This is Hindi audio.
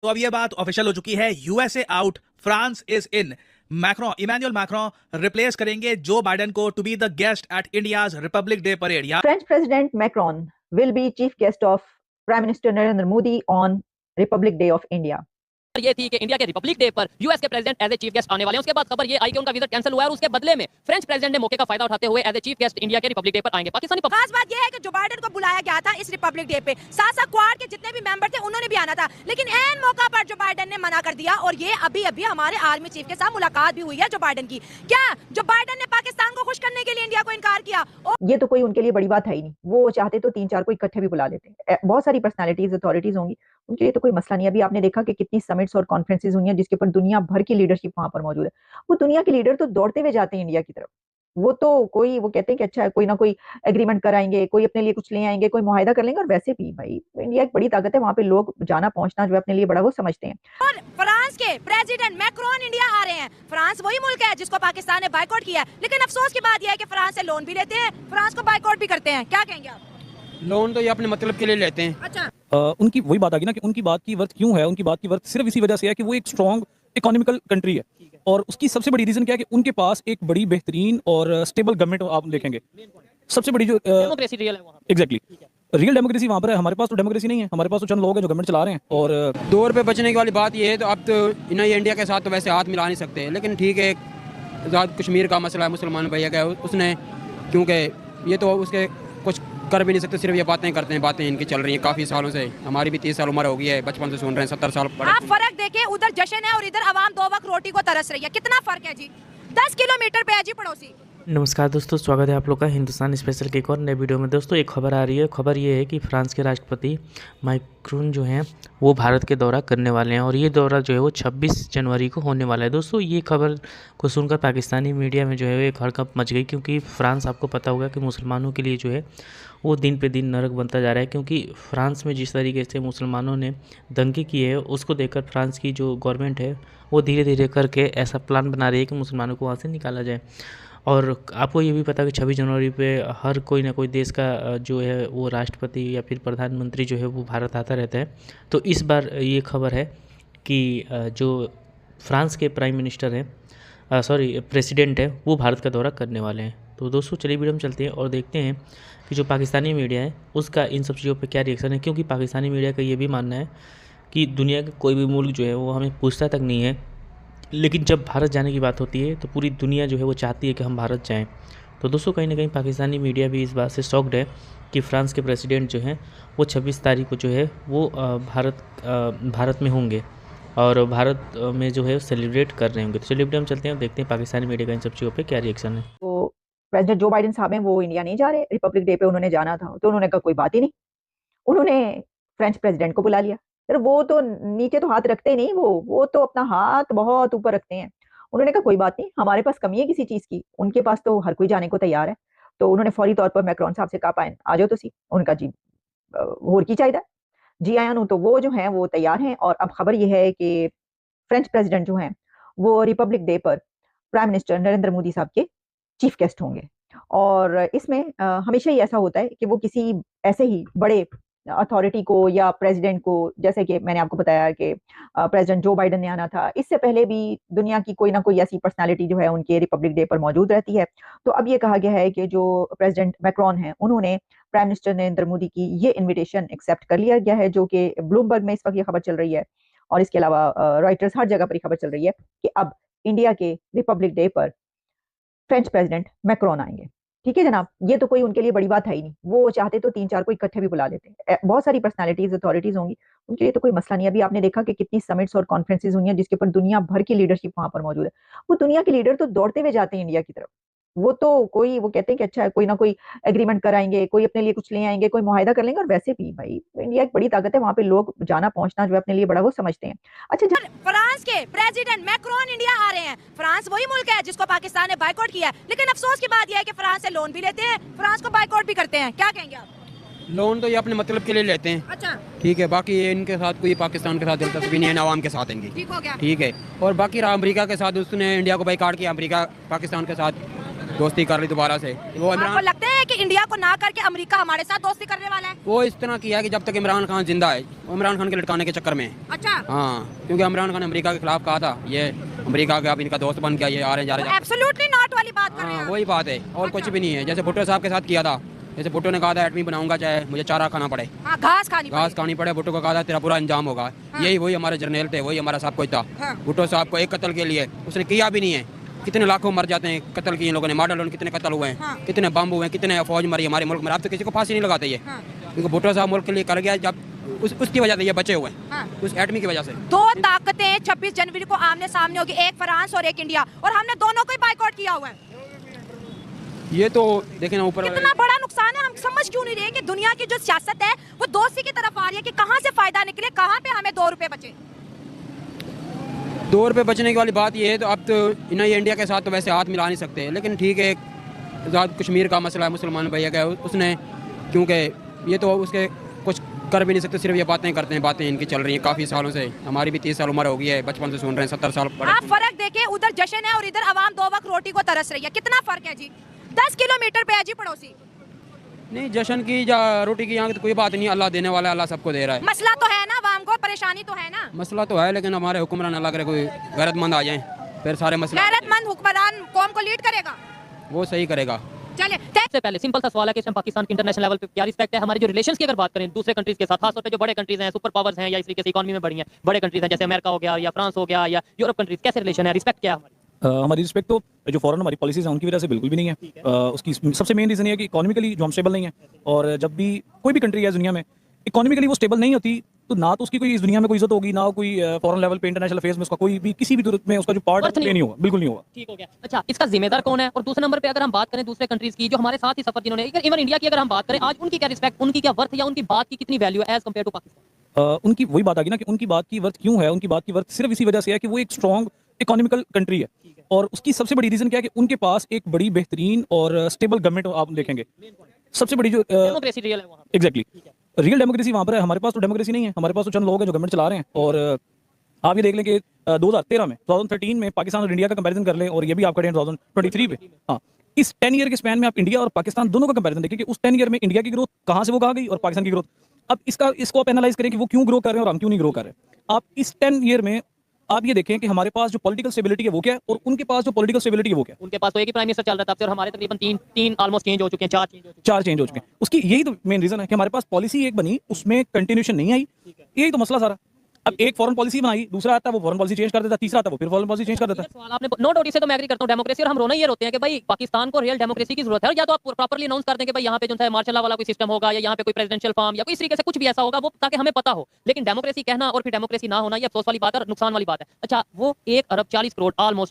तो अब ये बात ऑफिशियल हो चुकी है, USA out, France is in. Macron Emmanuel Macron replace करेंगे जो बाइडेन को to be the guest at India's Republic Day parade. French President Macron will be chief guest of Prime Minister Narendra Modi on Republic Day of India. ये थी कि इंडिया के रिपब्लिक डे पर यूएस के president as a chief guest आने वाले हैं। उसके बाद खबर ये आई कि उनका वीजा कैंसिल हुआ है और उसके बदले में फ्रेंच प्रेसिडेंट ने मौके का फायदा उठाते हुए as a chief guest India के रिपब्लिक डे पर आएंगे। पाकिस्तानी खास बात यह है कि जो बाइडेन को बुलाया गया था इस रिपब्लिक डे पे, साथ क्वाड के जितने भी मेंबर थे उन्होंने भी आना था, लेकिन एन मौका पर जो बाइडेन ने मना कर दिया। और ये अभी अभी हमारे आर्मी चीफ के साथ मुलाकात भी हुई है जो बाइडेन की। क्या जो बाइडेन ने पाकिस्तान को खुश करने के लिए इंडिया को इनकार किया? ये तो कोई उनके लिए बड़ी बात है ही नहीं। वो चाहते तो 3-4 को इकट्ठे भी बुला लेते। बहुत सारी पर्सनालिटीज, अथॉरिटीज होंगी, उनके लिए तो कोई मसला नहीं। अभी आपने देखा कि कितनी समिट्स और कॉन्फ्रेंसेस हुई हैं जिसके ऊपर दुनिया भर की लीडरशिप वहां पर मौजूद है। वो दुनिया के लीडर तो दौड़ते हुए जाते हैं इंडिया की तरफ। वो तो वो कहते हैं कि अच्छा कोई ना कोई एग्रीमेंट कराएंगे, कोई अपने लिए कुछ ले आएंगे, कोई मुआहिदा कर लेंगे। और वैसे भी भाई इंडिया एक बड़ी ताकत है, वहां पे लोग जाना पहुंचना जो है अपने लिए बड़ा वो समझते हैं। और फ्रांस के प्रेसिडेंट मैक्रोन इंडिया आ रहे हैं। फ्रांस वही मुल्क है जिसको पाकिस्तान ने बायकॉट किया है, लेकिन अफसोस की बात यह है कि फ्रांस से लोन भी लेते हैं, फ्रांस को बायकॉट भी करते हैं। क्या कहेंगे आप? लोन तो ये अपने मतलब के लिए लेते हैं। अच्छा, उनकी वही बात आ गई ना कि उनकी बात की वर्थ क्यों है। उनकी बात की वर्थ सिर्फ इसी वजह से है कि वो एक स्ट्रॉन्ग इकोनॉमिकल कंट्री है, और उसकी सबसे बड़ी रीजन क्या है कि उनके पास एक बड़ी बेहतरीन और स्टेबल गवर्नमेंट आप देखेंगे। सबसे बड़ी जो डेमोक्रेसी रियल है वहाँ। एग्जैक्टली रियल डेमोक्रेसी वहाँ पर है। हमारे पास तो डेमोक्रेसी नहीं है। हमारे पास तो चंद लोग हैं जो गवर्नमेंट चला रहे हैं। और 2 रुपये बचने की वाली बात ये है, तो अब तो इन्हें इंडिया के साथ तो वैसे हाथ मिला नहीं सकते, लेकिन ठीक है, आज़ाद कश्मीर का मसला है, मुसलमान भैया का उसने, क्योंकि ये तो उसके कुछ कर भी नहीं सकते, सिर्फ ये बातें करते हैं। बातें इनकी चल रही हैं काफ़ी सालों से। हमारी भी 30 साल उम्र हो गई है, बचपन से सुन रहे हैं, 70 साल आप फर्क देखें, उधर जश्न है और इधर आवाम 2 वक्त रोटी को तरस रही है। कितना फर्क है जी? 10 किलोमीटर पे है जी पड़ोसी। नमस्कार दोस्तों, स्वागत है आप लोग का हिंदुस्तान स्पेशल के एक और नए वीडियो में। दोस्तों एक खबर आ रही है। खबर ये है कि फ्रांस के राष्ट्रपति मैक्रोन जो हैं वो भारत के दौरा करने वाले हैं, और ये दौरा जो है वो 26 जनवरी को होने वाला है। दोस्तों ये खबर को सुनकर पाकिस्तानी मीडिया में जो है एक हड़कंप मच गई, क्योंकि फ्रांस आपको पता होगा कि मुसलमानों के लिए जो है वो दिन पे दिन नरक बनता जा रहा है। क्योंकि फ्रांस में जिस तरीके से मुसलमानों ने दंगे किए हैं, उसको देखकर फ्रांस की जो गवर्नमेंट है वो धीरे धीरे करके ऐसा प्लान बना रही है कि मुसलमानों को वहाँ से निकाला जाए। और आपको ये भी पता है कि 26 जनवरी पे हर कोई ना कोई देश का जो है वो राष्ट्रपति या फिर प्रधानमंत्री जो है वो भारत आता रहता है। तो इस बार ये खबर है कि जो फ्रांस के प्राइम मिनिस्टर हैं, प्रेसिडेंट है, वो भारत का दौरा करने वाले हैं। तो दोस्तों चलिए वीडियो में चलते हैं और देखते हैं कि जो पाकिस्तानी मीडिया है उसका इन सब चीज़ों पे क्या रिएक्शन है। क्योंकि पाकिस्तानी मीडिया का ये भी मानना है कि दुनिया का कोई भी मुल्क जो है वो हमें पूछता तक नहीं है, लेकिन जब भारत जाने की बात होती है तो पूरी दुनिया जो है वो चाहती है कि हम भारत जाएं। तो दोस्तों कहीं ना कहीं पाकिस्तानी मीडिया भी इस बात से शॉक्ड है कि फ्रांस के प्रेसिडेंट जो हैं वो 26 तारीख को जो है वो भारत में होंगे और भारत में जो है सेलिब्रेट कर रहे होंगे। तो चलिए हम चलते हैं और देखते हैं पाकिस्तानी मीडिया का इन सब चीज़ों पर क्या रिएक्शन है। तो प्रेसिडेंट जो बाइडेन साहब हैं वो इंडिया नहीं जा रहे, रिपब्लिक डे पे उन्होंने जाना था, तो उन्होंने कहा कोई बात ही नहीं। उन्होंने फ्रेंच प्रेसिडेंट को बुला लिया। सर वो तो नीचे तो हाथ रखते ही नहीं, वो तो अपना हाथ बहुत ऊपर रखते हैं। उन्होंने कहा कोई बात नहीं, हमारे पास कमी है किसी चीज की, उनके पास तो हर कोई जाने को तैयार है। तो उन्होंने फौरी तौर पर मैक्रोन साहब से कहा पाए आ जाओ तुसी। उनका जी होर की चाहिए जी आया नु। तो वो जो है वो तैयार हैं। और अब खबर यह है कि फ्रेंच प्रेसिडेंट जो हैं वो रिपब्लिक डे पर प्राइम मिनिस्टर नरेंद्र मोदी साहब के चीफ गेस्ट होंगे। और इसमें हमेशा ही ऐसा होता है कि वो किसी ऐसे ही बड़े अथॉरिटी को या प्रेसिडेंट को, जैसे कि मैंने आपको बताया कि प्रेसिडेंट जो बाइडेन ने आना था, इससे पहले भी दुनिया की कोई ना कोई ऐसी पर्सनालिटी जो है उनके रिपब्लिक डे पर मौजूद रहती है। तो अब ये कहा गया है कि जो प्रेसिडेंट मैक्रोन हैं उन्होंने प्राइम मिनिस्टर नरेंद्र मोदी की ये इन्विटेशन एक्सेप्ट कर लिया गया है, जो कि ब्लूमबर्ग में इस वक्त ये खबर चल रही है, और इसके अलावा रॉयटर्स हर जगह पर ये खबर चल रही है कि अब इंडिया के रिपब्लिक डे पर फ्रेंच प्रेसिडेंट मैक्रोन आएंगे। ठीक है जनाब, ये तो कोई उनके लिए बड़ी बात है ही नहीं। वो चाहते तो 3-4 को इकट्ठे भी बुला लेते। बहुत सारी पर्सनालिटीज, अथॉरिटीज होंगी, उनके लिए तो कोई मसला नहीं। अभी आपने देखा कि कितनी समिट्स और कॉन्फ्रेंसेस हुई हैं जिसके ऊपर दुनिया भर की लीडरशिप वहां पर मौजूद है। वो दुनिया के लीडर तो दौड़ते हुए जाते हैं इंडिया की तरफ। वो तो वो कहते हैं कि अच्छा कोई ना कोई एग्रीमेंट कराएंगे, कोई अपने लिए कुछ ले आएंगे, कोई मुआहिदा कर लेंगे। और वैसे भी भाई इंडिया एक बड़ी ताकत है, वहां पे लोग जाना पहुंचना जो है अपने लिए बड़ा वो समझते हैं। अच्छा फ्रांस के प्रेसिडेंट मैक्रोन इंडिया आ रहे हैं। फ्रांस वही मुल्क है जिसको पाकिस्तान ने बायकॉट किया है, लेकिन अफसोस की बात यह है कि फ्रांस से लोन भी लेते हैं, फ्रांस को बायकॉट भी करते हैं। क्या कहेंगे आप? लोन तो ये अपने मतलब के लिए लेते हैं। अच्छा, ठीक है, बाकी ये इनके साथ कोई पाकिस्तान के साथ दिलचस्पी नहीं है, आवाम के साथ इनकी। ठीक हो गया। ठीक है, और बाकी रहा अमेरिका के साथ, उसने इंडिया को बाइकआउट किया, अमेरिका पाकिस्तान के साथ दोस्ती कर ली दोबारा से। वो आपको इमरान, लगता है कि इंडिया को ना करके अमेरिका हमारे साथ दोस्ती करने वाला है? वो इस तरह किया है कि जब तक इमरान खान जिंदा है, वो इमरान खान के लटकाने के चक्कर में है। अच्छा, हाँ, क्योंकि इमरान खान ने अमेरिका के खिलाफ कहा था, ये अमेरिका का अब इनका दोस्त बन गया, ये आ रहे जा रहे। एब्सोल्युटली नॉट वाली बात कर रहे हाँ, हैं। वही बात है और कुछ भी नहीं है। जैसे भुट्टो साहब के साथ किया था, जैसे भुट्टो ने कहा था एटमी बनाऊंगा चाहे मुझे चारा खाना पड़े, हाँ, घास खानी पड़े। भुट्टो को कहा था तेरा पूरा इंजाम होगा। यही वही हमारे जर्नल थे, वही हमारा सब कुछ था। भुट्टो साहब को एक कत्ल के लिए उसने किया भी नहीं है। कितने लाखों मर जाते हैं कत्ल किए लोगों ने, मॉडल कितने कत्ल हुए हैं, कितने बम हुए हैं, कितने फौज मरी हमारे मुल्क में। अब तो किसी को फांसी नहीं लगाते ये, क्योंकि भुट्टो साहब मुल्क के लिए कर गया, जब उसकी वजह से ये बचे हुए हैं, उस एटमी की वजह से। दो ताकतें 26 जनवरी को आमने सामने होगी, एक फ्रांस और एक इंडिया, और हमने दोनों को ही बाइकआउट किया हुआ है। ये तो देखें ना ऊपर कितना बड़ा नुकसान है। हम समझ क्यों नहीं रहे कि दुनिया की जो सियासत है वो दोस्ती की तरफ आ रही है, कि कहाँ से फायदा निकले, कहाँ पे हमें 2 रुपए बचे। 2 रुपये बचने की वाली बात ये है, तो अब तो इन्हें इंडिया के साथ तो वैसे हाथ मिला नहीं सकते, लेकिन ठीक है, आज़ाद कश्मीर का मसला है, मुसलमान भैया का उसने, क्योंकि ये तो उसके कुछ कर भी नहीं सकते, सिर्फ ये बातें करते हैं। बातें इनकी चल रही हैं काफ़ी सालों से, हमारी भी 30 साल उम्र हो गई है, बचपन से सुन रहे हैं, 70 साल आप फर्क देखें, उधर जश्न है और इधर आवाम 2 वक्त रोटी को तरस रही है। कितना फर्क है जी? 10 किलोमीटर पे है जी पड़ोसी। नहीं, जश्न की या रोटी की यहाँ की तो कोई बात नहीं, अल्लाह देने वाला है, अल्लाह सबको दे रहा है। मसला तो है ना, आवाम को परेशानी तो है ना। मसला तो है, लेकिन हमारे हुक्मरान अल्लाह करे कोई गैरतमंद आ जाए, फिर सारे मसले गैरतमंद हुक्मरान कौम को लीड करेगा, वो सही करेगा। चले सबसे पहले सिंपल सा सवाल है कि इस टाइम पाकिस्तान के इंटरनेशनल लेवल पे क्या रिस्पेक्ट है। हमारी जो रिलेशंस की अगर बात करें दूसरे कंट्रीज के साथ, खासतौर पे जो बड़े कंट्रीज हैं, सुपर पावर्स हैं, या इस तरीके से इकोनॉमी में बड़ी हैं, बड़े कंट्रीज हैं जैसे अमेरिका हो गया या फ्रांस हो गया या यूरोप कंट्रीज, कैसे रिलेशन है, रिस्पेक्ट क्या है हमारी? हमारी रिस्पेक्ट तो जो फॉरेन हमारी पॉलिसीज हैं उनकी वजह से बिल्कुल भी नहीं है। उसकी सबसे मेन रीज़न ये है कि इकोनॉमिकली जो हम स्टेबल नहीं है, और जब भी कोई भी कंट्री है दुनिया में इकोनॉमिकली वो स्टेबल नहीं होती, तो ना तो उसकी कोई इस दुनिया में कोई इज्जत होगी, ना कोई फॉरेन लेवल पे इंटरनेशनल अफेयर्स में उसका कोई भी किसी भी जरूरत में उसका जो पार्ट प्ले नहीं होगा, बिल्कुल नहीं होगा। ठीक हो गया। अच्छा, इसका जिम्मेदार कौन है? और दूसरे नंबर पे अगर हम बात करें दूसरे कंट्रीज की जो हमारे साथ ही सफर जिन्होंने, इवन इंडिया की अगर हम बात करें, आज उनकी क्या रिस्पेक्ट, उनकी क्या वर्थ या उनकी बात की कितनी वैल्यू है एज कम्पेयर टू पाकिस्तान? उनकी वही बात आ गई ना कि उनकी बात की वर्थ क्यों है। उनकी बात की वर्थ सिर्फ इसी वजह से है कि वो एक स्ट्रॉन्ग इकोनॉमिकल कंट्री है, और उसकी सबसे बड़ी रीजन क्या है कि उनके पास एक बड़ी बेहतरीन और स्टेबल गवर्नमेंट आप देखेंगे। सबसे बड़ी जो डेमोक्रेसी रियल है वहाँ। एग्जैक्टली रियल डेमोक्रेसी वहाँ पर है। हमारे पास तो डेमोक्रेसी नहीं है, हमारे पास तो चंद लोग हैं जो गवर्नमेंट चला रहे हैं। और आप ये देख लें कि 2013 में 2013 में पाकिस्तान और इंडिया का कंपैरिजन कर लें, और ये भी आप करें 2023 पे, हाँ, इस 10 ईयर के स्पैन में आप इंडिया और पाकिस्तान दोनों का कंपैरिजन देखें कि उस 10 ईयर में इंडिया की ग्रोथ कहाँ से वो कहाँ गई और पाकिस्तान की ग्रोथ। अब इसको आप एनालाइज करें कि वो क्यों ग्रो कर रहे हैं और हम क्यों नहीं ग्रो कर रहे हैं। आप इस 10 ईयर में आप ये देखें कि हमारे पास जो पॉलिटिकल स्टेबिलिटी है वो क्या है, और उनके पास जो पॉलिटिकल स्टेबिलिटी है वो क्या है। उनके पास तो एक ही प्राइम मिनिस्टर चल रहा था, और हमारे तकरीबन तीन ऑलमोस्ट चेंज हो चुके हैं, 4 चेंज हो चुके हैं। 4 चेंज हो चुके हैं। उसकी यही तो मेन रीजन है कि हमारे पास पॉलिसी एक बनी, उसमें कंटिन्यूएशन नहीं आई, यही तो मसला सारा। अब एक फॉरेन पॉलिसी बनाई, दूसरा आता है वो फॉरेन पॉलिसी चेंज कर देता, तीसरा आता है वो फिर फॉरेन पॉलिसी चेंज कर देता है। सवाल आपने नो डाउट, इससे तो मैं एग्री करता हूं डेमोक्रेसी, और हम रोना ये रोते हैं कि भाई पाकिस्तान को रियल डेमोक्रेसी की जरूरत है, या तो आप प्रॉपर्ली अनाउंस कर दें कि भाई यहाँ पे जो है मार्शल लॉ वाला कोई सिस्टम होगा, या यहाँ पे कोई प्रेसिडेंशियल फॉर्म या कोई इस तरीके से कुछ भी ऐसा होगा, वो ताकि हमें पता हो। लेकिन डेमोक्रेसी कहना और फिर डेमोक्रेसी ना होना, ये अफसोस वाली बात है और नुकसान वाली बात है। अच्छा, वो 1 अरब 40 करोड़ ऑलमोस्ट